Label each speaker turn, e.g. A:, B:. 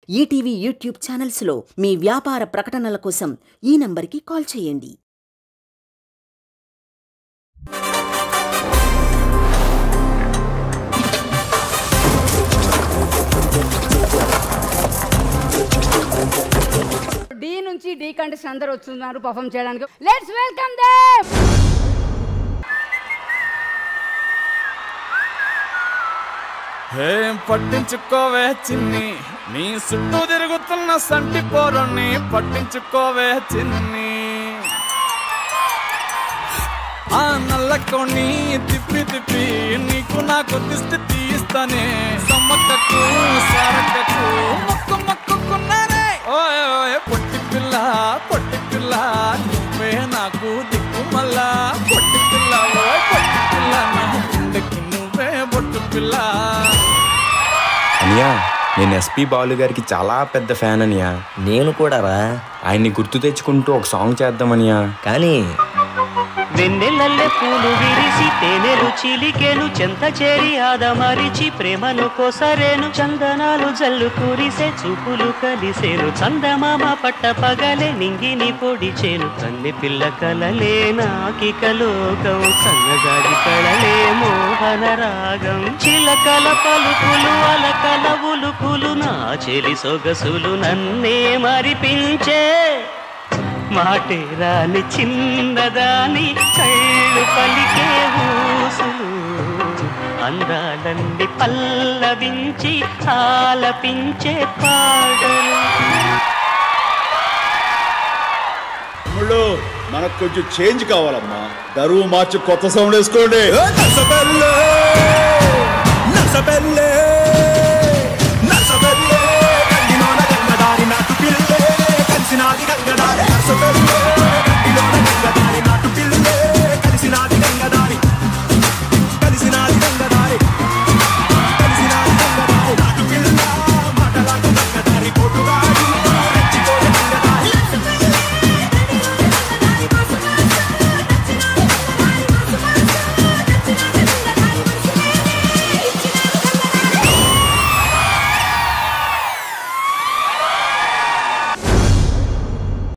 A: ETV YouTube ఛానల్స్లో మీ వ్యాపార ప్రకటనల కోసం ఈ నంబర్కి కాల్ చేయండి.
B: డి నుంచి డి కంటెస్ట్ అందరూ వస్తున్నారు పర్ఫామ్ చేయడానికి. Let's welcome them.
C: ఏం పట్టించుకోవే చిన్ని, నీ చుట్టూ తిరుగుతున్న సంటి పోరుని పట్టించుకోవే చిన్ని. ఆ నల్లకొని తిప్పి తిప్పి నీకు నాకు దిష్టి తీస్తానే. సమ్మక్కకు సారక్కకు మొక్కు మొక్కుకున్నానే. ఓయ్ ఓయ్ పొట్టి పిల్ల పొట్టి పిల్ల, నువ్వే నాకు దిక్కు మళ్ళా. పొట్టి పిల్ల ఓయ్ పొట్టి పిల్ల, నా గుండెకి నువ్వే బొట్టు పిల్ల.
D: అనియా, నేను ఎస్పి బాలు గారికి చాలా పెద్ద ఫ్యాన్ అనియా.
E: నేను కూడా రా.
D: ఆయన్ని గుర్తు తెచ్చుకుంటూ ఒక సాంగ్ చేద్దామనియా.
E: కానీ
F: వెన్నెలల్లె పూలు విరిసి తేనెలు చిలికెను, చెంత చేరి ఆదమరిచి ప్రేమను కోసరేను. చందనాలు జల్లు కురిసే చూపులు కలిసేను, చందమామ పట్ట పగలే నింగిని పొడిచేను. కన్నె పిల్ల కలలే నాకిక లోకం, సన్నగాడి కళలే మోహన రాగం. చిలకల పలుకులు అలకల ఉలుకులు, నా చెలి సొగసులు నన్నే మరిపించే. మాటే రాని చిన్నదాని కళ్ళు పలికే ఊసులు, అందాలన్నీ పల్లవించి ఆలపించే పాటలు.
G: తమ్ముళ్ళు, మనకు కొంచెం చేంజ్ కావాలమ్మా. దరువు మార్చి కొత్త సౌండ్ వేసుకోండి.